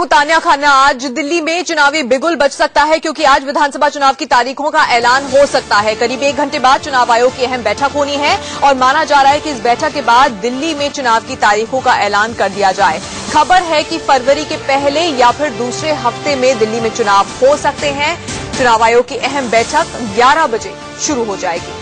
हूं तान्या खन्ना। आज दिल्ली में चुनावी बिगुल बज सकता है क्योंकि आज विधानसभा चुनाव की तारीखों का ऐलान हो सकता है। करीब 1 घंटे बाद चुनाव आयोग की अहम बैठक होनी है और माना जा रहा है कि इस बैठक के बाद दिल्ली में चुनाव की तारीखों का ऐलान कर दिया जाए। खबर है कि फरवरी के पहले या फिर दूसरे हफ्ते में दिल्ली में चुनाव हो सकते हैं। चुनाव आयोग की अहम बैठक 11 बजे शुरू हो जाएगी।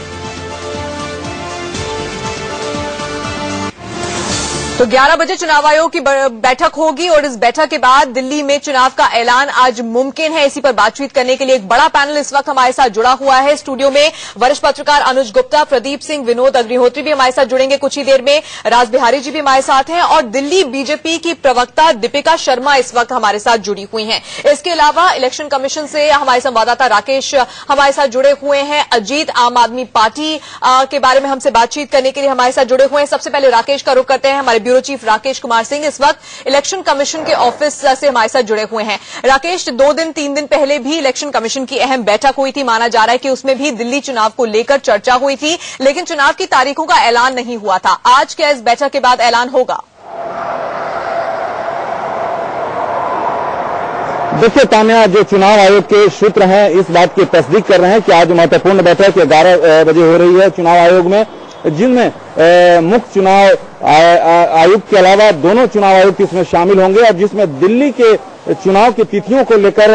तो 11 बजे चुनाव आयोग की बैठक होगी और इस बैठक के बाद दिल्ली में चुनाव का ऐलान आज मुमकिन है। इसी पर बातचीत करने के लिए एक बड़ा पैनल इस वक्त हमारे साथ जुड़ा हुआ है। स्टूडियो में वरिष्ठ पत्रकार अनुज गुप्ता, प्रदीप सिंह, विनोद अग्निहोत्री भी हमारे साथ जुड़ेंगे कुछ ही देर में। राज बिहारी जी भी हमारे साथ हैं और दिल्ली बीजेपी की प्रवक्ता दीपिका शर्मा इस वक्त हमारे साथ जुड़ी हुई हैं। इसके अलावा इलेक्शन कमीशन से हमारे संवाददाता राकेश हमारे साथ जुड़े हुए हैं। अजीत आम आदमी पार्टी के बारे में हमसे बातचीत करने के लिए हमारे साथ जुड़े हुए हैं। सबसे पहले राकेश का रुख करते हैं। हमारे ब्यूरो चीफ राकेश कुमार सिंह इस वक्त इलेक्शन कमीशन के ऑफिस से हमारे साथ जुड़े हुए हैं। राकेश, 2-3 दिन पहले भी इलेक्शन कमीशन की अहम बैठक हुई थी। माना जा रहा है कि उसमें भी दिल्ली चुनाव को लेकर चर्चा हुई थी, लेकिन चुनाव की तारीखों का ऐलान नहीं हुआ था। आज क्या इस बैठक के बाद ऐलान होगा? देखिए तान्या, जो चुनाव आयोग के सूत्र हैं इस बात की तस्दीक कर रहे हैं कि आज महत्वपूर्ण बैठक 11 बजे हो रही है चुनाव आयोग में, जिनमें मुख्य चुनाव आयुक्त के अलावा दोनों चुनाव आयुक्त इसमें शामिल होंगे और जिसमें दिल्ली के चुनाव की तिथियों को लेकर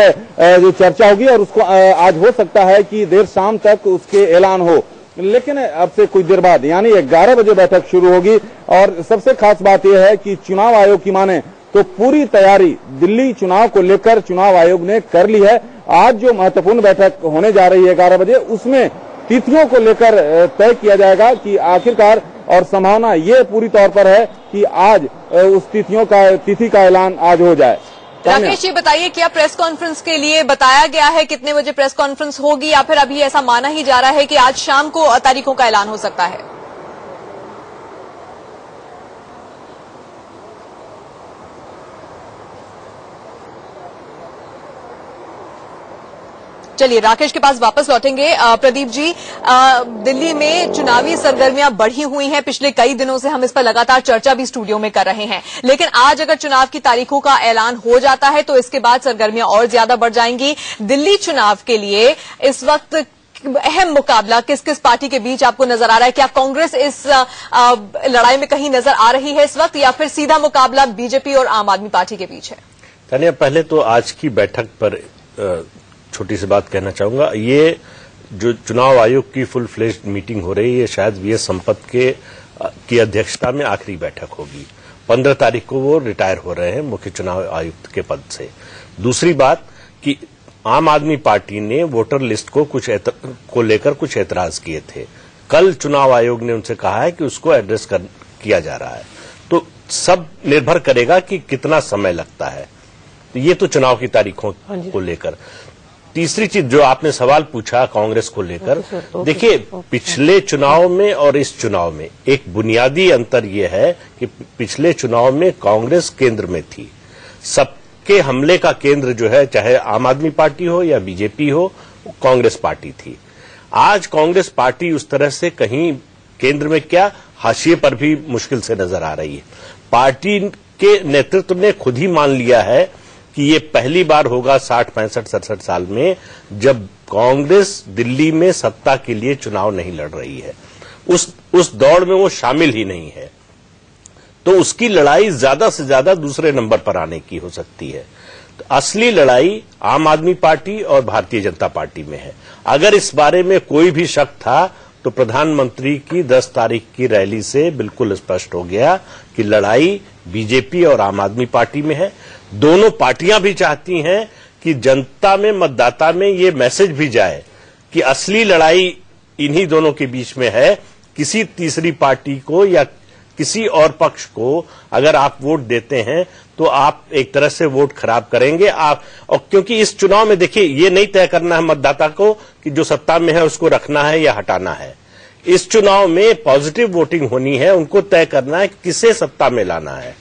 जो चर्चा होगी और उसको आज हो सकता है कि देर शाम तक उसके ऐलान हो, लेकिन अब से कुछ देर बाद यानी 11 बजे बैठक शुरू होगी। और सबसे खास बात यह है कि चुनाव आयोग की माने तो पूरी तैयारी दिल्ली चुनाव को लेकर चुनाव आयोग ने कर ली है। आज जो महत्वपूर्ण बैठक होने जा रही है 11 बजे, उसमें तिथियों को लेकर तय किया जाएगा कि आखिरकार, और संभावना ये पूरी तौर पर है कि आज उस तिथि का ऐलान आज हो जाए। राकेश, ये बताइए क्या प्रेस कॉन्फ्रेंस के लिए बताया गया है? कितने बजे प्रेस कॉन्फ्रेंस होगी या फिर अभी ऐसा माना ही जा रहा है कि आज शाम को तारीखों का ऐलान हो सकता है? चलिए राकेश के पास वापस लौटेंगे। प्रदीप जी, दिल्ली में चुनावी सरगर्मियां बढ़ी हुई हैं। पिछले कई दिनों से हम इस पर लगातार चर्चा भी स्टूडियो में कर रहे हैं, लेकिन आज अगर चुनाव की तारीखों का ऐलान हो जाता है तो इसके बाद सरगर्मियां और ज्यादा बढ़ जाएंगी। दिल्ली चुनाव के लिए इस वक्त अहम मुकाबला किस किस पार्टी के बीच आपको नजर आ रहा है? क्या कांग्रेस इस लड़ाई में कहीं नजर आ रही है इस वक्त, या फिर सीधा मुकाबला बीजेपी और आम आदमी पार्टी के बीच है? तान्या, पहले तो आज की बैठक पर छोटी सी बात कहना चाहूंगा। ये जो चुनाव आयोग की फुल फ्लेज्ड मीटिंग हो रही है, शायद वीएस संपत की अध्यक्षता में आखिरी बैठक होगी। 15 तारीख को वो रिटायर हो रहे हैं मुख्य चुनाव आयुक्त के पद से। दूसरी बात कि आम आदमी पार्टी ने वोटर लिस्ट को लेकर कुछ एतराज किए थे। कल चुनाव आयोग ने उनसे कहा है कि उसको एड्रेस किया जा रहा है। तो सब निर्भर करेगा कि कितना समय लगता है। तो ये तो चुनाव की तारीखों को लेकर। तीसरी चीज जो आपने सवाल पूछा कांग्रेस को लेकर, देखिए पिछले चुनाव में और इस चुनाव में एक बुनियादी अंतर यह है कि पिछले चुनाव में कांग्रेस केंद्र में थी। सबके हमले का केंद्र जो है, चाहे आम आदमी पार्टी हो या बीजेपी हो, कांग्रेस पार्टी थी। आज कांग्रेस पार्टी उस तरह से कहीं केंद्र में क्या, हाशिए पर भी मुश्किल से नजर आ रही है। पार्टी के नेतृत्व ने खुद ही मान लिया है कि ये पहली बार होगा 60, 65, 67 साल में जब कांग्रेस दिल्ली में सत्ता के लिए चुनाव नहीं लड़ रही है। उस दौड़ में वो शामिल ही नहीं है। तो उसकी लड़ाई ज्यादा से ज्यादा दूसरे नंबर पर आने की हो सकती है। तो असली लड़ाई आम आदमी पार्टी और भारतीय जनता पार्टी में है। अगर इस बारे में कोई भी शक था तो प्रधानमंत्री की 10 तारीख की रैली से बिल्कुल स्पष्ट हो गया कि लड़ाई बीजेपी और आम आदमी पार्टी में है। दोनों पार्टियां भी चाहती हैं कि जनता में, मतदाता में ये मैसेज भी जाए कि असली लड़ाई इन्हीं दोनों के बीच में है। किसी तीसरी पार्टी को या किसी और पक्ष को अगर आप वोट देते हैं तो आप एक तरह से वोट खराब करेंगे आप। और क्योंकि इस चुनाव में देखिए ये नहीं तय करना है मतदाता को कि जो सत्ता में है उसको रखना है या हटाना है। इस चुनाव में पॉजिटिव वोटिंग होनी है, उनको तय करना है किसे सत्ता में लाना है।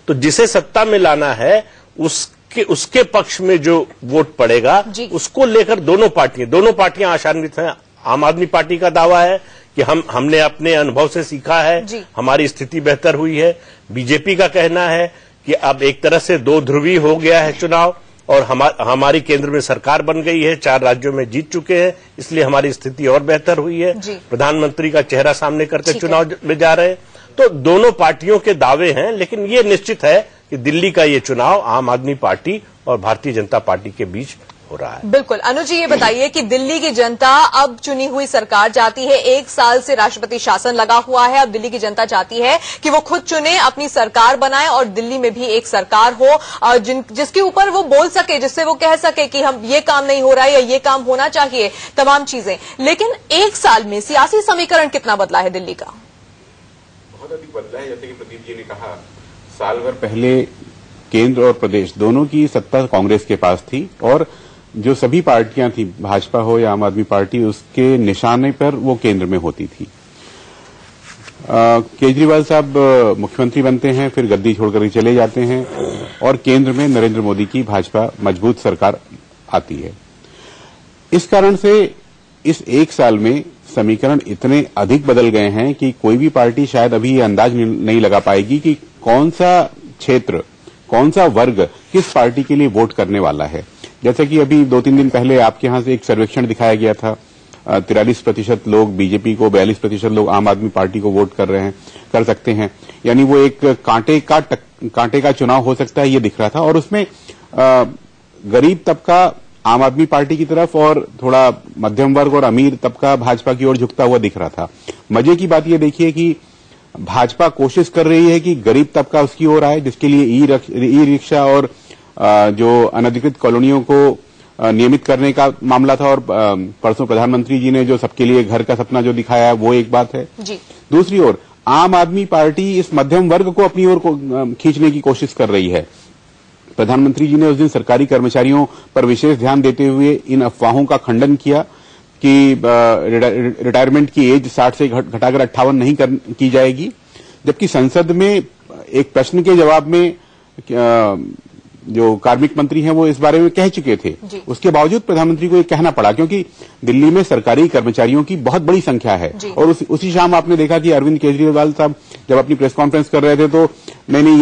तो जिसे सत्ता में लाना है उसके पक्ष में जो वोट पड़ेगा उसको लेकर दोनों पार्टियां आशान्वित हैं। आम आदमी पार्टी का दावा है कि हमने अपने अनुभव से सीखा है, हमारी स्थिति बेहतर हुई है। बीजेपी का कहना है कि अब एक तरह से दो ध्रुवी हो गया है चुनाव और हमारी केंद्र में सरकार बन गई है, 4 राज्यों में जीत चुके हैं, इसलिए हमारी स्थिति और बेहतर हुई है। प्रधानमंत्री का चेहरा सामने करके चुनाव में जा रहे हैं। तो दोनों पार्टियों के दावे हैं, लेकिन ये निश्चित है कि दिल्ली का ये चुनाव आम आदमी पार्टी और भारतीय जनता पार्टी के बीच हो रहा है। बिल्कुल। अनुज जी, ये बताइए कि दिल्ली की जनता अब चुनी हुई सरकार चाहती है, 1 साल से राष्ट्रपति शासन लगा हुआ है, अब दिल्ली की जनता चाहती है कि वो खुद चुने, अपनी सरकार बनाए और दिल्ली में भी एक सरकार हो और जिसके ऊपर वो बोल सके, जिससे वो कह सके कि हम ये काम नहीं हो रहा है या ये काम होना चाहिए, तमाम चीजें। लेकिन 1 साल में सियासी समीकरण कितना बदला है दिल्ली का? बहुत अधिक बदला है। जैसे कि प्रदीप जी ने कहा, साल भर पहले केंद्र और प्रदेश दोनों की सत्ता कांग्रेस के पास थी और जो सभी पार्टियां थी, भाजपा हो या आम आदमी पार्टी, उसके निशाने पर वो केंद्र में होती थी। केजरीवाल साहब मुख्यमंत्री बनते हैं, फिर गद्दी छोड़कर चले जाते हैं और केंद्र में नरेंद्र मोदी की भाजपा मजबूत सरकार आती है। इस कारण से इस 1 साल में समीकरण इतने अधिक बदल गए हैं कि कोई भी पार्टी शायद अभी ये अंदाज नहीं लगा पाएगी कि कौन सा क्षेत्र, कौन सा वर्ग किस पार्टी के लिए वोट करने वाला है। जैसे कि अभी 2-3 दिन पहले आपके यहां से एक सर्वेक्षण दिखाया गया था, 43% लोग बीजेपी को, 42% लोग आम आदमी पार्टी को वोट कर सकते हैं। यानी वो एक कांटे का चुनाव हो सकता है, ये दिख रहा था। और उसमें गरीब तबका आम आदमी पार्टी की तरफ और थोड़ा मध्यम वर्ग और अमीर तबका भाजपा की ओर झुकता हुआ दिख रहा था। मजे की बात ये देखिए कि भाजपा कोशिश कर रही है कि गरीब तबका उसकी ओर आए, जिसके लिए ई रिक्शा और जो अनधिकृत कॉलोनियों को नियमित करने का मामला था। और परसों प्रधानमंत्री जी ने जो सबके लिए घर का सपना जो दिखाया है, वो एक बात है जी। दूसरी ओर आम आदमी पार्टी इस मध्यम वर्ग को अपनी ओर खींचने की कोशिश कर रही है। प्रधानमंत्री जी ने उस दिन सरकारी कर्मचारियों पर विशेष ध्यान देते हुए इन अफवाहों का खंडन किया कि रिटायरमेंट की एज 60 से घटाकर 58 नहीं की जाएगी, जबकि संसद में एक प्रश्न के जवाब में जो कार्मिक मंत्री हैं वो इस बारे में कह चुके थे। उसके बावजूद प्रधानमंत्री को ये कहना पड़ा, क्योंकि दिल्ली में सरकारी कर्मचारियों की बहुत बड़ी संख्या है। और उसी शाम आपने देखा कि अरविंद केजरीवाल साहब जब अपनी प्रेस कॉन्फ्रेंस कर रहे थे तो नहीं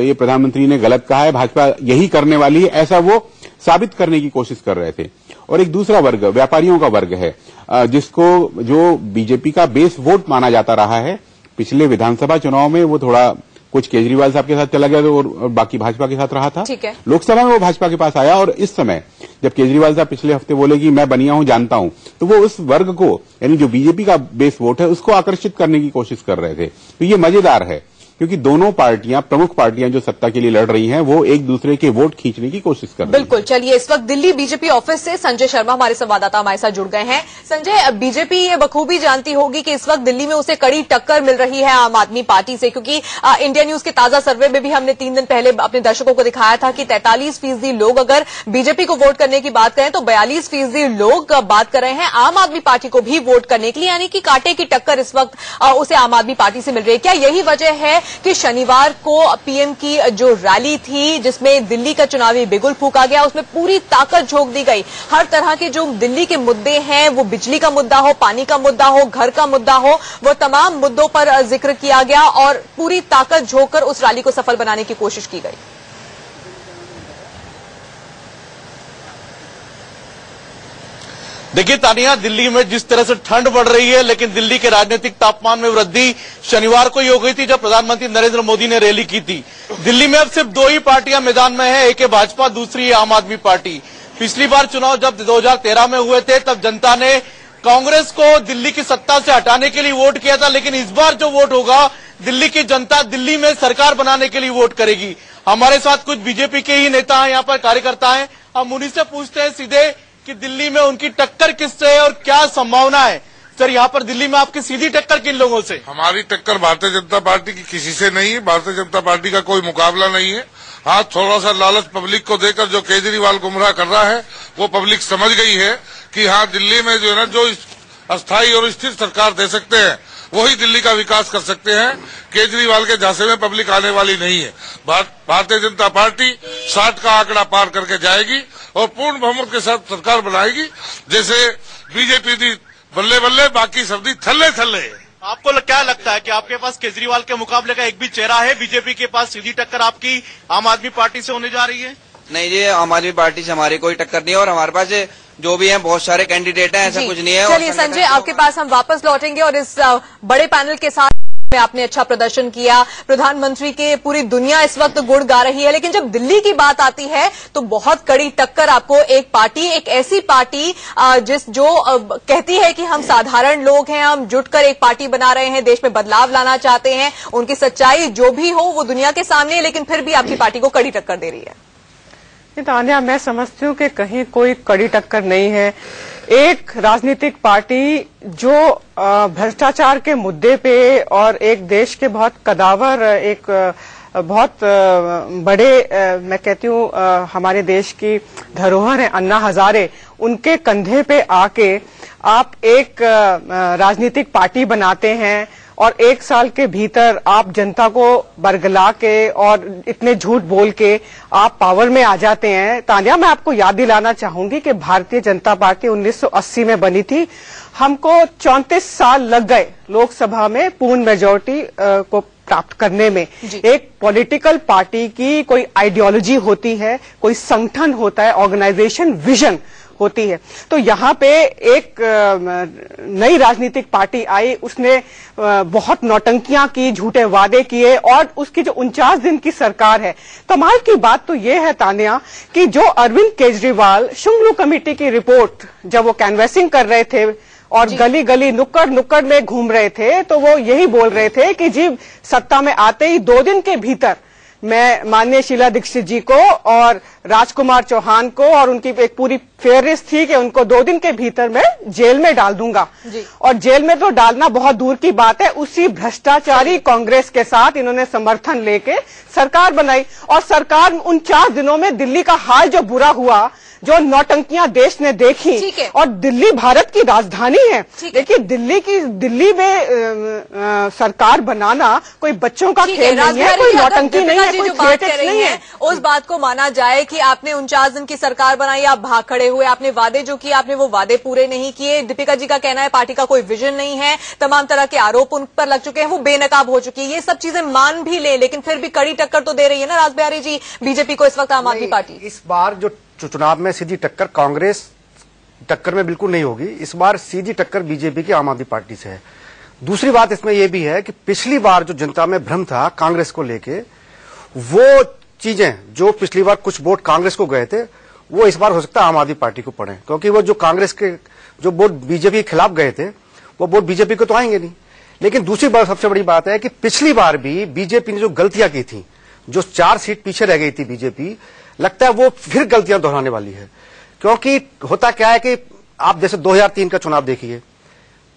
ये प्रधानमंत्री ने गलत कहा है, भाजपा यही करने वाली है, ऐसा वो साबित करने की कोशिश कर रहे थे। और एक दूसरा वर्ग व्यापारियों का वर्ग है, जो बीजेपी का बेस वोट माना जाता रहा है। पिछले विधानसभा चुनाव में वो थोड़ा कुछ केजरीवाल साहब के साथ चला गया और बाकी भाजपा के साथ रहा था। लोकसभा में वो भाजपा के पास आया और इस समय जब केजरीवाल साहब पिछले हफ्ते बोले कि मैं बनिया हूं, जानता हूं, तो वो उस वर्ग को, यानी जो बीजेपी का बेस वोट है, उसको आकर्षित करने की कोशिश कर रहे थे। तो ये मजेदार है क्योंकि दोनों पार्टियां, प्रमुख पार्टियां जो सत्ता के लिए लड़ रही हैं, वो एक दूसरे के वोट खींचने की कोशिश कर रही हैं। बिल्कुल। चलिए, इस वक्त दिल्ली बीजेपी ऑफिस से संजय शर्मा हमारे संवाददाता हमारे साथ जुड़ गए हैं। संजय, बीजेपी ये बखूबी जानती होगी कि इस वक्त दिल्ली में उसे कड़ी टक्कर मिल रही है आम आदमी पार्टी से, क्योंकि इंडिया न्यूज के ताजा सर्वे में भी हमने 3 दिन पहले अपने दर्शकों को दिखाया था कि 43% लोग अगर बीजेपी को वोट करने की बात करें तो 42% लोग बात कर रहे हैं आम आदमी पार्टी को भी वोट करने के लिए, यानी कि कांटे की टक्कर इस वक्त उसे आम आदमी पार्टी से मिल रही है। क्या यही वजह है कि शनिवार को पीएम की जो रैली थी, जिसमें दिल्ली का चुनावी बिगुल फूका गया, उसमें पूरी ताकत झोंक दी गई? हर तरह के जो दिल्ली के मुद्दे हैं, वो बिजली का मुद्दा हो, पानी का मुद्दा हो, घर का मुद्दा हो, वो तमाम मुद्दों पर जिक्र किया गया और पूरी ताकत झोंककर उस रैली को सफल बनाने की कोशिश की गई। देखिए तानिया, दिल्ली में जिस तरह से ठंड बढ़ रही है, लेकिन दिल्ली के राजनीतिक तापमान में वृद्धि शनिवार को ही हो गई थी जब प्रधानमंत्री नरेंद्र मोदी ने रैली की थी। दिल्ली में अब सिर्फ 2 ही पार्टियां मैदान में है, एक है भाजपा, दूसरी है आम आदमी पार्टी। पिछली बार चुनाव जब 2013 में हुए थे तब जनता ने कांग्रेस को दिल्ली की सत्ता से हटाने के लिए वोट किया था, लेकिन इस बार जो वोट होगा, दिल्ली की जनता दिल्ली में सरकार बनाने के लिए वोट करेगी। हमारे साथ कुछ बीजेपी के ही नेता हैं, यहाँ पर कार्यकर्ता हैं, हम उन्हीं से पूछते हैं सीधे कि दिल्ली में उनकी टक्कर किससे है और क्या संभावना है। सर, यहाँ पर दिल्ली में आपकी सीधी टक्कर किन लोगों से? हमारी टक्कर भारतीय जनता पार्टी की किसी से नहीं है, भारतीय जनता पार्टी का कोई मुकाबला नहीं है। हाँ, थोड़ा सा लालच पब्लिक को देकर जो केजरीवाल गुमराह कर रहा है, वो पब्लिक समझ गई है कि हाँ, दिल्ली में जो है ना, जो अस्थायी और स्थिर सरकार दे सकते हैं वही दिल्ली का विकास कर सकते हैं। केजरीवाल के झांसे में पब्लिक आने वाली नहीं है। भारतीय जनता पार्टी 60 का आंकड़ा पार करके जाएगी और पूर्ण बहुमत के साथ सरकार बनाएगी। जैसे बीजेपी दी बल्ले बल्ले, बाकी सब दी थल्ले थल्ले। आपको क्या लगता है कि आपके पास केजरीवाल के मुकाबले का एक भी चेहरा है? बीजेपी के पास सीधी टक्कर आपकी आम आदमी पार्टी से होने जा रही है? नहीं जी, आम आदमी पार्टी से हमारी कोई टक्कर नहीं है और हमारे पास जो भी हैं बहुत सारे कैंडिडेट हैं, ऐसा कुछ नहीं है। चलिए संजय, आपके पास हम वापस लौटेंगे और इस बड़े पैनल के साथ में आपने अच्छा प्रदर्शन किया, प्रधानमंत्री के पूरी दुनिया इस वक्त गुण गा रही है, लेकिन जब दिल्ली की बात आती है तो बहुत कड़ी टक्कर आपको एक पार्टी, एक ऐसी पार्टी जो कहती है कि हम साधारण लोग हैं, हम जुटकर एक पार्टी बना रहे हैं, देश में बदलाव लाना चाहते हैं, उनकी सच्चाई जो भी हो वो दुनिया के सामने है, लेकिन फिर भी आपकी पार्टी को कड़ी टक्कर दे रही है। तान्या, मैं समझती हूँ कि कहीं कोई कड़ी टक्कर नहीं है। एक राजनीतिक पार्टी जो भ्रष्टाचार के मुद्दे पे और एक देश के बहुत कदावर, एक बहुत बड़े, मैं कहती हूँ हमारे देश की धरोहर है अन्ना हजारे, उनके कंधे पे आके आप एक राजनीतिक पार्टी बनाते हैं और 1 साल के भीतर आप जनता को बरगला के और इतने झूठ बोल के आप पावर में आ जाते हैं। तान्या, मैं आपको याद दिलाना चाहूंगी कि भारतीय जनता पार्टी 1980 में बनी थी। हमको 34 साल लग गए लोकसभा में पूर्ण मेजोरिटी को प्राप्त करने में। एक पॉलिटिकल पार्टी की कोई आइडियोलॉजी होती है, कोई संगठन होता है, ऑर्गेनाइजेशन विजन होती है। तो यहाँ पे एक नई राजनीतिक पार्टी आई, उसने बहुत नौटंकियां की, झूठे वादे किए और उसकी जो 49 दिन की सरकार है। कमाल की बात तो ये है तान्या कि जो अरविंद केजरीवाल शुंगलू कमेटी की रिपोर्ट जब वो कैनवैसिंग कर रहे थे और गली गली नुक्कड़ नुक्कड़ में घूम रहे थे, तो वो यही बोल रहे थे कि जी सत्ता में आते ही 2 दिन के भीतर मैं माननीय शीला दीक्षित जी को और राजकुमार चौहान को, और उनकी एक पूरी फेयरनेस थी कि उनको 2 दिन के भीतर मैं जेल में डाल दूंगा। और जेल में तो डालना बहुत दूर की बात है, उसी भ्रष्टाचारी कांग्रेस के साथ इन्होंने समर्थन लेके सरकार बनाई और सरकार 49 दिनों में दिल्ली का हाल जो बुरा हुआ, जो नौटंकियां देश ने देखी, और दिल्ली भारत की राजधानी है। देखिए, दिल्ली में सरकार बनाना कोई बच्चों का खेल नहीं है, कोई नौटंकी नहीं है, कोई थिएटर नहीं है। उस बात को माना जाए कि आपने 49 दिन की सरकार बनाई, आप भाग खड़े हुए, आपने वादे जो किए आपने वो वादे पूरे नहीं किए। दीपिका जी का कहना है पार्टी का कोई विजन नहीं है, तमाम तरह के आरोप उन पर लग चुके हैं, वो बेनकाब हो चुकी है। ये सब चीजें मान भी ले, लेकिन फिर भी कड़ी टक्कर तो दे रही है ना राजबिहारी जी बीजेपी को इस वक्त आम आदमी पार्टी। इस बार जो चुनाव में सीधी टक्कर कांग्रेस टक्कर में बिल्कुल नहीं होगी। इस बार सीधी टक्कर बीजेपी की आम आदमी पार्टी से है। दूसरी बात इसमें यह भी है कि पिछली बार जो जनता में भ्रम था कांग्रेस को लेके, वो चीजें जो पिछली बार कुछ वोट कांग्रेस को गए थे, वो इस बार हो सकता है आम आदमी पार्टी को पड़े, क्योंकि वो जो कांग्रेस के जो वोट बीजेपी के खिलाफ गए थे वो वोट बीजेपी को तो आएंगे नहीं। लेकिन दूसरी बात, सबसे बड़ी बात है कि पिछली बार भी बीजेपी ने जो गलतियां की थी, जो 4 सीट पीछे रह गई थी बीजेपी, लगता है वो फिर गलतियां दोहराने वाली है। क्योंकि होता क्या है कि आप जैसे 2003 का चुनाव देखिए,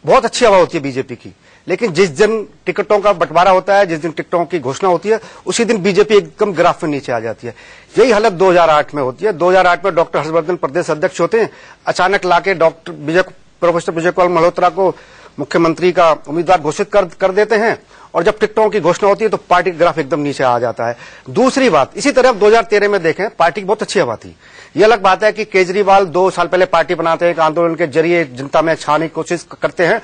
बहुत अच्छी हवा होती है बीजेपी की, लेकिन जिस दिन टिकटों का बंटवारा होता है, जिस दिन टिकटों की घोषणा होती है, उसी दिन बीजेपी एकदम ग्राफ में नीचे आ जाती है। यही हालत 2008 में होती है। 2008 में डॉक्टर हर्षवर्धन प्रदेश अध्यक्ष होते हैं, अचानक लाके प्रोफेसर विजय कुमार मल्होत्रा को मुख्यमंत्री का उम्मीदवार घोषित कर देते हैं, और जब टिकटों की घोषणा होती है तो पार्टी का ग्राफ एकदम नीचे आ जाता है। दूसरी बात, इसी तरह 2013 में देखें, पार्टी की बहुत अच्छी हवा थी। यह अलग बात है कि केजरीवाल 2 साल पहले पार्टी बनाते हैं, एक आंदोलन के जरिए जनता में छाने की कोशिश करते हैं,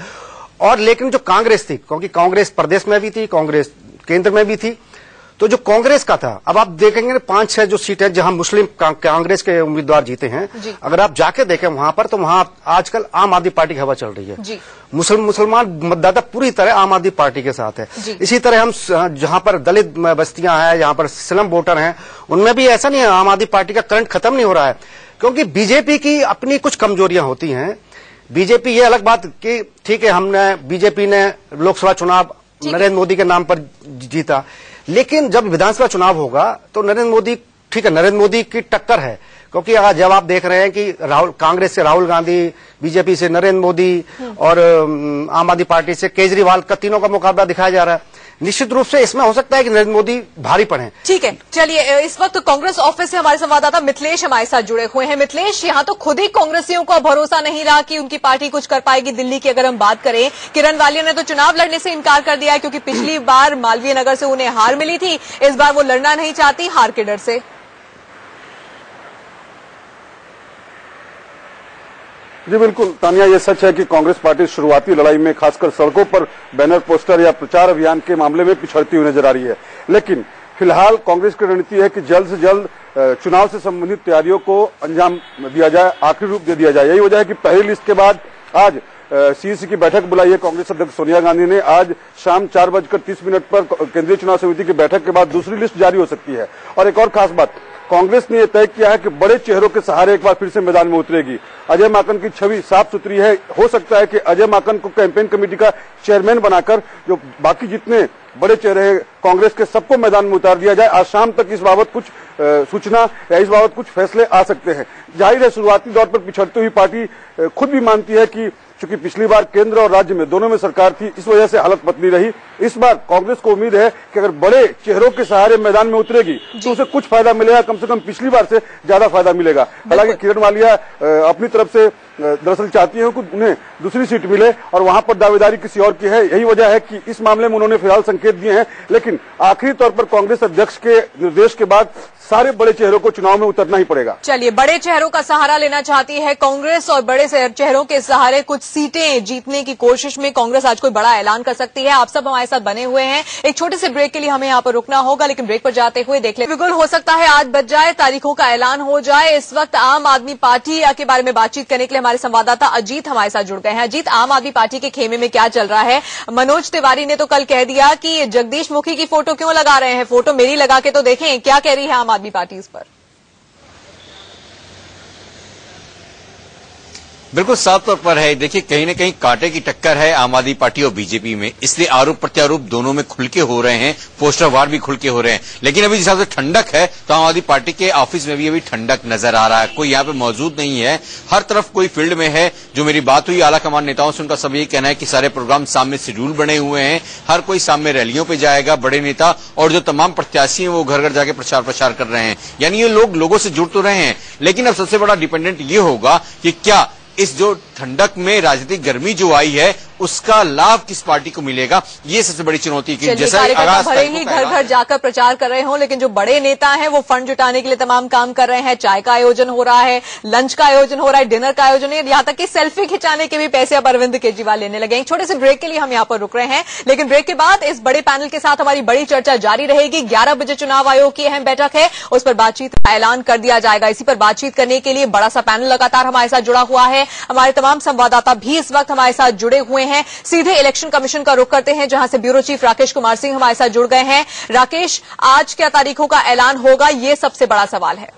और लेकिन जो कांग्रेस थी, क्योंकि कांग्रेस प्रदेश में भी थी, कांग्रेस केंद्र में भी थी, तो जो कांग्रेस का था, अब आप देखेंगे 5-6 जो सीटें जहां मुस्लिम कांग्रेस के उम्मीदवार जीते हैं, अगर आप जाके देखें वहां पर, तो वहां आजकल आम आदमी पार्टी की हवा चल रही है। मुसलमान मतदाता पूरी तरह आम आदमी पार्टी के साथ है। इसी तरह हम जहां पर दलित बस्तियां हैं, जहां पर स्लम वोटर हैं, उनमें भी ऐसा नहीं है, आम आदमी पार्टी का करंट खत्म नहीं हो रहा है। क्योंकि बीजेपी की अपनी कुछ कमजोरियां होती हैं। बीजेपी, ये अलग बात कि ठीक है, बीजेपी ने लोकसभा चुनाव नरेंद्र मोदी के नाम पर जीता, लेकिन जब विधानसभा चुनाव होगा तो नरेंद्र मोदी, ठीक है, नरेंद्र मोदी की टक्कर है, क्योंकि जब आप देख रहे हैं कि कांग्रेस से राहुल गांधी, बीजेपी से नरेंद्र मोदी और आम आदमी पार्टी से केजरीवाल का, तीनों का मुकाबला दिखाया जा रहा है। निश्चित रूप से इसमें हो सकता है कि नरेंद्र मोदी भारी पड़े। ठीक है, चलिए, इस वक्त कांग्रेस ऑफिस से हमारे संवाददाता मिथिलेश हमारे साथ जुड़े हुए हैं। मिथिलेश, यहाँ तो खुद ही कांग्रेसियों को भरोसा नहीं रहा कि उनकी पार्टी कुछ कर पाएगी दिल्ली की। अगर हम बात करें, किरण वालिया ने तो चुनाव लड़ने से इनकार कर दिया है, क्योंकि पिछली बार मालवीय नगर से उन्हें हार मिली थी, इस बार वो लड़ना नहीं चाहती हार के डर से। जी बिल्कुल तानिया, ये सच है कि कांग्रेस पार्टी शुरुआती लड़ाई में खासकर सड़कों पर बैनर पोस्टर या प्रचार अभियान के मामले में पिछड़ती हुई नजर आ रही है। लेकिन फिलहाल कांग्रेस की रणनीति है कि जल्द से जल्द चुनाव से संबंधित तैयारियों को अंजाम दिया जाए, आखिरी रूप दे दिया जाए। यही वजह है कि पहली लिस्ट के बाद आज सीईसी की बैठक बुलाई है कांग्रेस अध्यक्ष सोनिया गांधी ने। आज शाम 4:30 पर केंद्रीय चुनाव समिति की बैठक के बाद दूसरी लिस्ट जारी हो सकती है। और एक और खास बात, कांग्रेस ने यह तय किया है कि बड़े चेहरों के सहारे एक बार फिर से मैदान में उतरेगी। अजय माकन की छवि साफ सुथरी है। हो सकता है कि अजय माकन को कैंपेन कमेटी का चेयरमैन बनाकर जो बाकी जितने बड़े चेहरे हैं कांग्रेस के, सबको मैदान में उतार दिया जाए। आज शाम तक इस बाबत कुछ सूचना या इस बाबत कुछ फैसले आ सकते हैं। जाहिर है शुरुआती दौर पर पिछड़ती हुई पार्टी खुद भी मानती है कि चूंकि पिछली बार केंद्र और राज्य में दोनों में सरकार थी, इस वजह से हालत पतली रही। इस बार कांग्रेस को उम्मीद है कि अगर बड़े चेहरों के सहारे मैदान में उतरेगी तो उसे कुछ फायदा मिलेगा, कम से कम पिछली बार से ज्यादा फायदा मिलेगा। हालांकि किरण मालिया अपनी तरफ से दरअसल चाहती है कि उन्हें दूसरी सीट मिले और वहां पर दावेदारी किसी और की है। यही वजह है कि इस मामले में उन्होंने फिलहाल संकेत दिए हैं। लेकिन आखिरी तौर पर कांग्रेस अध्यक्ष के निर्देश के बाद सारे बड़े चेहरों को चुनाव में उतरना ही पड़ेगा। चलिए, बड़े चेहरों का सहारा लेना चाहती है कांग्रेस और बड़े चेहरों के सहारे कुछ सीटें जीतने की कोशिश में कांग्रेस आज कोई बड़ा ऐलान कर सकती है। आप सब हमारे साथ बने हुए हैं। एक छोटे से ब्रेक के लिए हमें यहाँ पर रुकना होगा, लेकिन ब्रेक पर जाते हुए देख ले, बिल्कुल हो सकता है आज बच जाए, तारीखों का ऐलान हो जाए। इस वक्त आम आदमी पार्टी के बारे में बातचीत करने के लिए हमारे संवाददाता अजीत हमारे साथ जुड़ गए हैं। अजीत, आम आदमी पार्टी के खेमे में क्या चल रहा है? मनोज तिवारी ने तो कल कह दिया कि जगदीश मुखी की फोटो क्यों लगा रहे हैं, फोटो मेरी लगा के तो देखें। क्या कह रही है आम आदमी पार्टी इस पर? बिल्कुल साफ तौर पर है। देखिए, कहीं न कहीं कांटे की टक्कर है आम आदमी पार्टी और बीजेपी में, इसलिए आरोप प्रत्यारोप दोनों में खुल के हो रहे हैं, पोस्टर वार भी खुल के हो रहे हैं। लेकिन अभी जिस हिसाब से ठंडक है तो आम आदमी पार्टी के ऑफिस में भी अभी ठंडक नजर आ रहा है। कोई यहाँ पे मौजूद नहीं है, हर तरफ कोई फील्ड में है। जो मेरी बात हुई आला कमान नेताओं से, उनका सब ये कहना है कि सारे प्रोग्राम सामने शेड्यूल बने हुए हैं, हर कोई सामने रैलियों पे जाएगा, बड़े नेता और जो तमाम प्रत्याशी हैं वो घर घर जाके प्रचार कर रहे हैं। यानी ये लोग लोगों से जुड़ तो रहे हैं, लेकिन अब सबसे बड़ा डिपेंडेंट ये होगा कि क्या इस जो ठंडक में राजनीतिक गर्मी जो आई है उसका लाभ किस पार्टी को मिलेगा, ये सबसे बड़ी चुनौती की। जैसे भले ही घर घर जाकर प्रचार कर रहे हों, लेकिन जो बड़े नेता हैं वो फंड जुटाने के लिए तमाम काम कर रहे हैं। चाय का आयोजन हो रहा है, लंच का आयोजन हो रहा है, डिनर का आयोजन है, यहाँ तक कि सेल्फी खिंचाने के भी पैसे अब अरविंद केजरीवाल लेने लगे। एक छोटे से ब्रेक के लिए हम यहाँ पर रुक रहे हैं, लेकिन ब्रेक के बाद इस बड़े पैनल के साथ हमारी बड़ी चर्चा जारी रहेगी। 11 बजे चुनाव आयोग की अहम बैठक है, उस पर बातचीत का ऐलान कर दिया जाएगा। इसी पर बातचीत करने के लिए बड़ा सा पैनल लगातार हमारे साथ जुड़ा हुआ है। हमारे तमाम संवाददाता भी इस वक्त हमारे साथ जुड़े हुए हैं। सीधे इलेक्शन कमीशन का रुख करते हैं, जहां से ब्यूरो चीफ राकेश कुमार सिंह हमारे साथ जुड़ गए हैं। राकेश, आज क्या तारीखों का ऐलान होगा, ये सबसे बड़ा सवाल है।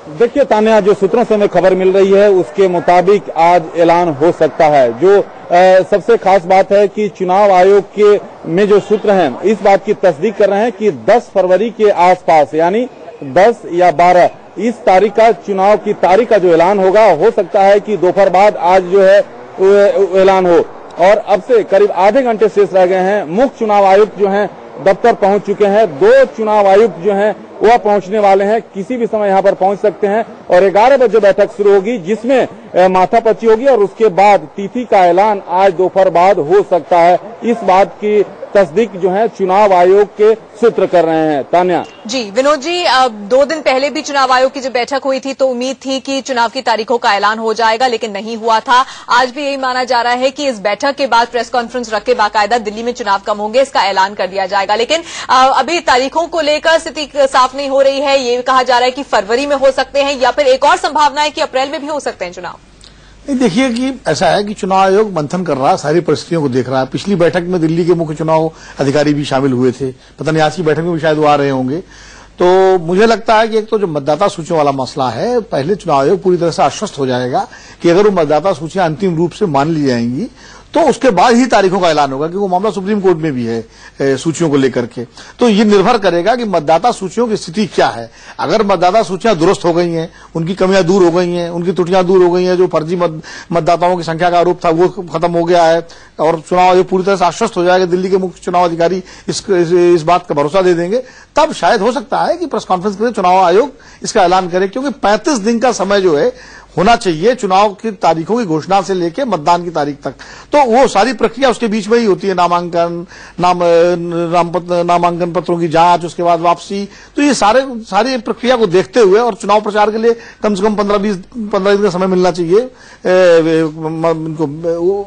देखिए तान्या, जो सूत्रों से हमें खबर मिल रही है उसके मुताबिक आज ऐलान हो सकता है। जो सबसे खास बात है कि चुनाव आयोग के में जो सूत्र हैं इस बात की तस्दीक कर रहे हैं कि 10 फरवरी के आसपास, यानी 10 या 12 इस तारीख का चुनाव की तारीख का जो ऐलान होगा, हो सकता है कि दोपहर बाद आज जो है ऐलान हो। और अब से करीब आधे घंटे शेष रह गए हैं। मुख्य चुनाव आयुक्त जो हैं दफ्तर पहुंच चुके हैं। 2 चुनाव आयुक्त जो हैं वह पहुंचने वाले हैं, किसी भी समय यहां पर पहुंच सकते हैं। और 11 बजे बैठक शुरू होगी, जिसमें माथापच्ची होगी और उसके बाद तिथि का ऐलान आज दोपहर बाद हो सकता है। इस बात की तस्दीक जो है चुनाव आयोग के सूत्र कर रहे हैं। तान्या जी, विनोद जी, 2 दिन पहले भी चुनाव आयोग की जब बैठक हुई थी तो उम्मीद थी कि चुनाव की तारीखों का ऐलान हो जाएगा, लेकिन नहीं हुआ था। आज भी यही माना जा रहा है कि इस बैठक के बाद प्रेस कॉन्फ्रेंस रख के बाकायदा दिल्ली में चुनाव कब होंगे इसका ऐलान कर दिया जाएगा। लेकिन अभी तारीखों को लेकर स्थिति साफ नहीं हो रही है। ये कहा जा रहा है कि फरवरी में हो सकते हैं, या फिर एक और संभावना है कि अप्रैल में भी हो सकते हैं चुनाव। नहीं, देखिए कि ऐसा है कि चुनाव आयोग मंथन कर रहा है, सारी परिस्थितियों को देख रहा है। पिछली बैठक में दिल्ली के मुख्य चुनाव अधिकारी भी शामिल हुए थे, पता नहीं आज की बैठक में भी शायद वो आ रहे होंगे। तो मुझे लगता है कि एक तो जो मतदाता सूचियों वाला मसला है, पहले चुनाव आयोग पूरी तरह से आश्वस्त हो जाएगा कि अगर वो मतदाता सूचियां अंतिम रूप से मान ली जाएंगी तो उसके बाद ही तारीखों का ऐलान होगा, क्योंकि वो मामला सुप्रीम कोर्ट में भी है सूचियों को लेकर के। तो ये निर्भर करेगा कि मतदाता सूचियों की स्थिति क्या है। अगर मतदाता सूचियां दुरुस्त हो गई हैं, उनकी कमियां दूर हो गई हैं, उनकी त्रुटियां दूर हो गई हैं, जो फर्जी मतदाताओं की संख्या का आरोप था वो खत्म हो गया है और चुनाव आयोग पूरी तरह से आश्वस्त हो जाएगा, दिल्ली के मुख्य चुनाव अधिकारी इस बात का भरोसा दे देंगे, तब शायद हो सकता है कि प्रेस कॉन्फ्रेंस के चुनाव आयोग इसका ऐलान करे। क्योंकि 35 दिन का समय जो है होना चाहिए चुनाव की तारीखों की घोषणा से लेकर मतदान की तारीख तक। तो वो सारी प्रक्रिया उसके बीच में ही होती है, नामांकन पत्रों की जांच, उसके बाद वापसी। तो ये सारी प्रक्रिया को देखते हुए और चुनाव प्रचार के लिए कम से कम 15 दिन का समय मिलना चाहिए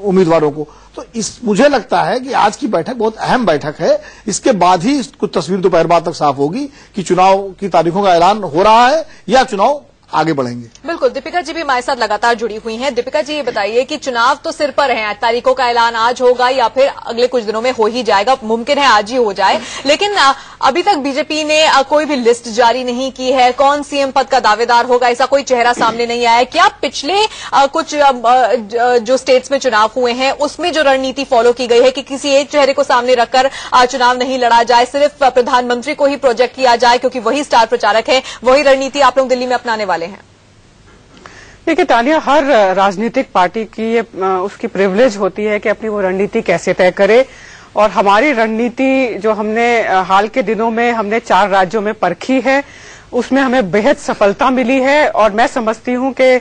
उम्मीदवारों को। तो मुझे लगता है कि आज की बैठक बहुत अहम बैठक है। इसके बाद ही कुछ तस्वीर दोपहर बाद तक साफ होगी कि चुनाव की तारीखों का ऐलान हो रहा है या चुनाव आगे बढ़ेंगे। बिल्कुल, दीपिका जी भी हमारे साथ लगातार जुड़ी हुई हैं। दीपिका जी, ये बताइए कि चुनाव तो सिर पर है, तारीखों का ऐलान आज होगा या फिर अगले कुछ दिनों में हो ही जाएगा, मुमकिन है आज ही हो जाए, लेकिन अभी तक बीजेपी ने कोई भी लिस्ट जारी नहीं की है। कौन सीएम पद का दावेदार होगा, ऐसा कोई चेहरा सामने नहीं आया है। क्या पिछले कुछ जो स्टेट्स में चुनाव हुए हैं उसमें जो रणनीति फॉलो की गई है कि किसी एक चेहरे को सामने रखकर चुनाव नहीं लड़ा जाए, सिर्फ प्रधानमंत्री को ही प्रोजेक्ट किया जाए क्योंकि वही स्टार प्रचारक है, वही रणनीति आप लोग दिल्ली में अपनाने वाले हैं? देखिए तानिया, हर राजनीतिक पार्टी की उसकी प्रिविलेज होती है कि अपनी वो रणनीति कैसे तय करे, और हमारी रणनीति जो हमने हाल के दिनों में हमने 4 राज्यों में परखी है उसमें हमें बेहद सफलता मिली है। और मैं समझती हूं कि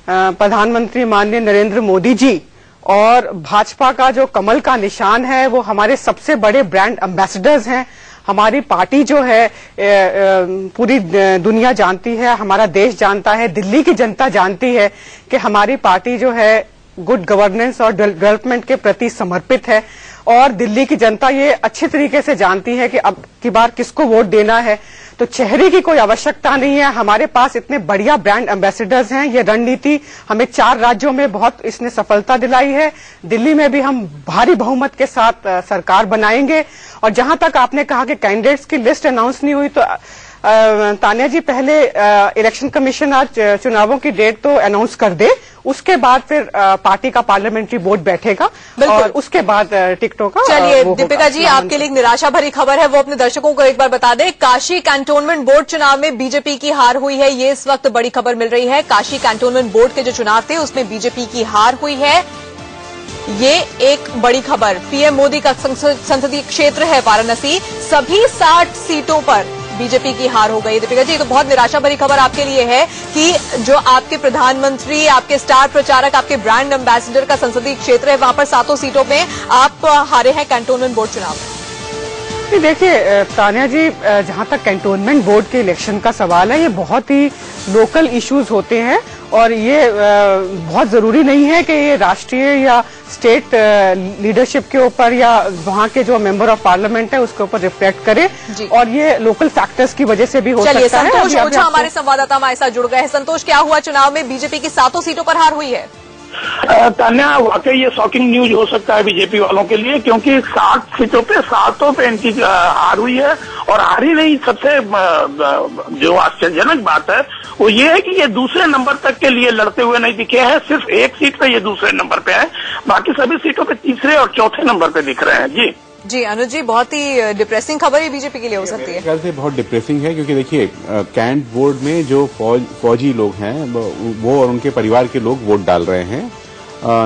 प्रधानमंत्री माननीय नरेंद्र मोदी जी और भाजपा का जो कमल का निशान है वो हमारे सबसे बड़े ब्रांड एम्बेसडर्स हैं। हमारी पार्टी जो है पूरी दुनिया जानती है, हमारा देश जानता है, दिल्ली की जनता जानती है कि हमारी पार्टी जो है गुड गवर्नेंस और डेवलपमेंट के प्रति समर्पित है। और दिल्ली की जनता ये अच्छे तरीके से जानती है कि अब की बार किसको वोट देना है। तो चेहरे की कोई आवश्यकता नहीं है, हमारे पास इतने बढ़िया ब्रांड एम्बेसडर्स हैं। ये रणनीति हमें 4 राज्यों में बहुत इसने सफलता दिलाई है। दिल्ली में भी हम भारी बहुमत के साथ सरकार बनाएंगे। और जहां तक आपने कहा कि कैंडिडेट्स की लिस्ट अनाउंस नहीं हुई, तो तानिया जी, पहले इलेक्शन कमीशन आज चुनावों की डेट तो अनाउंस कर दे, उसके बाद फिर पार्टी का पार्लियामेंट्री बोर्ड बैठेगा और उसके बाद टिकटों का। चलिए दीपिका जी, आपके लिए एक निराशा भरी खबर है, वो अपने दर्शकों को एक बार बता दें। काशी कैंटोनमेंट बोर्ड चुनाव में बीजेपी की हार हुई है, ये इस वक्त बड़ी खबर मिल रही है। काशी कैंटोनमेंट बोर्ड के जो चुनाव थे उसमें बीजेपी की हार हुई है, ये एक बड़ी खबर। पीएम मोदी का संसदीय क्षेत्र है वाराणसी, सभी 60 सीटों पर बीजेपी की हार हो गई। दीपिका जी, ये तो बहुत निराशा भरी खबर आपके लिए है कि जो आपके प्रधानमंत्री, आपके स्टार प्रचारक, आपके ब्रांड एम्बेसडर का संसदीय क्षेत्र है, वहां पर 7 सीटों में आप हारे हैं कैंटोनमेंट बोर्ड चुनाव में। देखिए तानिया जी, जहां तक कैंटोनमेंट बोर्ड के इलेक्शन का सवाल है, ये बहुत ही लोकल इश्यूज होते हैं और ये बहुत जरूरी नहीं है कि ये राष्ट्रीय या स्टेट लीडरशिप के ऊपर या वहां के जो मेंबर ऑफ पार्लियामेंट है उसके ऊपर रिफ्लेक्ट करे, और ये लोकल फैक्टर्स की वजह से भी हो सकता है। संतोष ओझा हमारे संवाददाता हमारे साथ जुड़ गए हैं। संतोष, क्या हुआ चुनाव में बीजेपी की 7 सीटों पर हार हुई है? तान्या, वाकई ये शॉकिंग न्यूज हो सकता है बीजेपी वालों के लिए, क्योंकि 60 सीटों पे 7 पे इनकी हार हुई है। और हार ही नहीं, सबसे जो आश्चर्यजनक बात है वो ये है कि ये दूसरे नंबर तक के लिए लड़ते हुए नहीं दिखे हैं। सिर्फ एक सीट पे ये दूसरे नंबर पे है, बाकी सभी सीटों पे तीसरे और चौथे नंबर पे दिख रहे हैं। जी अनुज जी, बहुत ही डिप्रेसिंग खबर ही बीजेपी के लिए हो सकती है। ख्याल से बहुत डिप्रेसिंग है, क्योंकि देखिए कैंट बोर्ड में जो फौजी लोग हैं वो और उनके परिवार के लोग वोट डाल रहे हैं।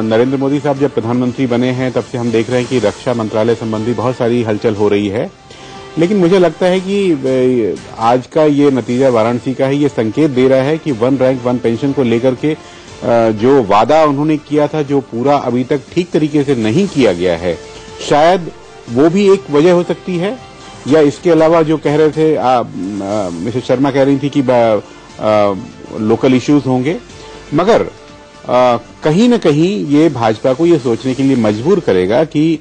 नरेंद्र मोदी साहब जब प्रधानमंत्री बने हैं तब से हम देख रहे हैं कि रक्षा मंत्रालय संबंधी बहुत सारी हलचल हो रही है। लेकिन मुझे लगता है कि आज का ये नतीजा वाराणसी का है, ये संकेत दे रहा है कि 1 रैंक 1 पेंशन को लेकर के जो वादा उन्होंने किया था, जो पूरा अभी तक ठीक तरीके से नहीं किया गया है, शायद वो भी एक वजह हो सकती है। या इसके अलावा जो कह रहे थे मिसेस शर्मा कह रही थी कि लोकल इश्यूज होंगे, मगर कहीं न कहीं ये भाजपा को ये सोचने के लिए मजबूर करेगा कि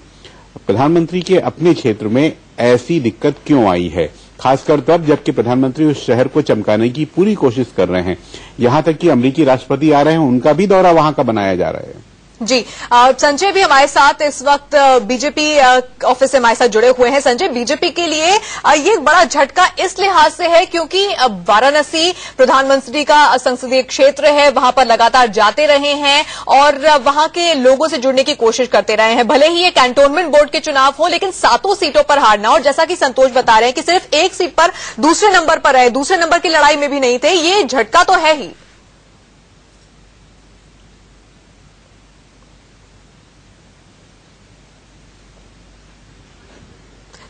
प्रधानमंत्री के अपने क्षेत्र में ऐसी दिक्कत क्यों आई है, खासकर तब जबकि प्रधानमंत्री उस शहर को चमकाने की पूरी कोशिश कर रहे हैं। यहां तक कि अमेरिकी राष्ट्रपति आ रहे हैं, उनका भी दौरा वहां का बनाया जा रहा है। जी, संजय भी हमारे साथ इस वक्त बीजेपी ऑफिस से हमारे साथ जुड़े हुए हैं। संजय, बीजेपी के लिए ये एक बड़ा झटका इस लिहाज से है क्योंकि वाराणसी प्रधानमंत्री का संसदीय क्षेत्र है, वहां पर लगातार जाते रहे हैं और वहां के लोगों से जुड़ने की कोशिश करते रहे हैं। भले ही ये कैंटोनमेंट बोर्ड के चुनाव हो, लेकिन 7 सीटों पर हारना, और जैसा कि संतोष बता रहे हैं कि सिर्फ एक सीट पर दूसरे नंबर पर रहे, दूसरे नंबर की लड़ाई में भी नहीं थे, ये झटका तो है ही।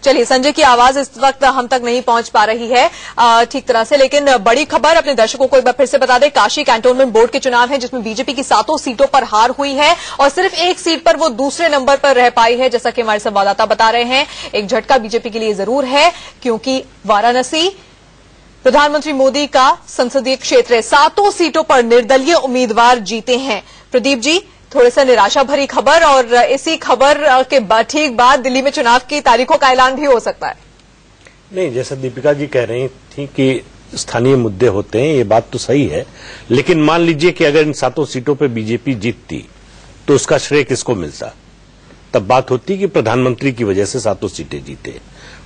चलिए, संजय की आवाज इस वक्त हम तक नहीं पहुंच पा रही है ठीक तरह से, लेकिन बड़ी खबर अपने दर्शकों को एक बार फिर से बता दें। काशी कैंटोनमेंट बोर्ड के चुनाव हैं जिसमें बीजेपी की 7 सीटों पर हार हुई है और सिर्फ एक सीट पर वो दूसरे नंबर पर रह पाई है, जैसा कि हमारे संवाददाता बता रहे हैं। एक झटका बीजेपी के लिए जरूर है, क्योंकि वाराणसी प्रधानमंत्री मोदी का संसदीय क्षेत्र है। 7 सीटों पर निर्दलीय उम्मीदवार जीते हैं। प्रदीप जी, थोड़ा सा निराशा भरी खबर, और इसी खबर के ठीक बाद दिल्ली में चुनाव की तारीखों का ऐलान भी हो सकता है। नहीं, जैसा दीपिका जी कह रही थी कि स्थानीय मुद्दे होते हैं, ये बात तो सही है, लेकिन मान लीजिए कि अगर इन 7 सीटों पर बीजेपी जीतती तो उसका श्रेय किसको मिलता? तब बात होती कि प्रधानमंत्री की वजह से 7 सीटें जीते,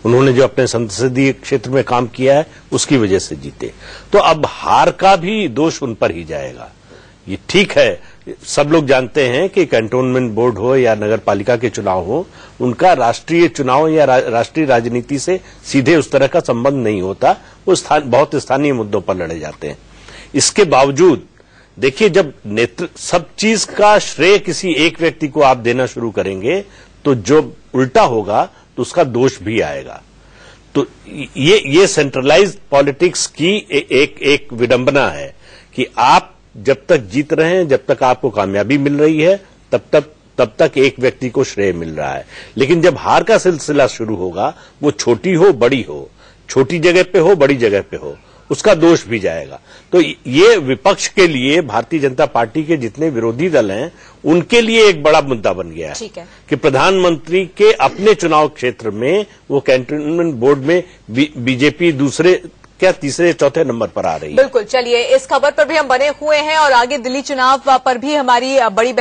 उन्होंने जो अपने संसदीय क्षेत्र में काम किया है उसकी वजह से जीते। तो अब हार का भी दोष उन पर ही जाएगा। ये ठीक है, सब लोग जानते हैं कि कैंटोनमेंट बोर्ड हो या नगर पालिका के चुनाव हो, उनका राष्ट्रीय चुनाव या राष्ट्रीय राजनीति से सीधे उस तरह का संबंध नहीं होता, वो बहुत स्थानीय मुद्दों पर लड़े जाते हैं। इसके बावजूद देखिए, जब सब चीज का श्रेय किसी एक व्यक्ति को आप देना शुरू करेंगे तो जो उल्टा होगा तो उसका दोष भी आएगा। तो ये सेंट्रलाइज्ड पॉलिटिक्स की एक विडंबना है कि आप जब तक जीत रहे हैं, जब तक आपको कामयाबी मिल रही है, तब तक एक व्यक्ति को श्रेय मिल रहा है, लेकिन जब हार का सिलसिला शुरू होगा, वो छोटी हो बड़ी हो, छोटी जगह पे हो बड़ी जगह पे हो, उसका दोष भी जाएगा। तो ये विपक्ष के लिए, भारतीय जनता पार्टी के जितने विरोधी दल हैं, उनके लिए एक बड़ा मुद्दा बन गया है कि प्रधानमंत्री के अपने चुनाव क्षेत्र में वो कैंटोनमेंट बोर्ड में बीजेपी दूसरे क्या तीसरे चौथे नंबर पर आ रही है। बिल्कुल, चलिए, इस खबर पर भी हम बने हुए हैं और आगे दिल्ली चुनाव पर भी हमारी बड़ी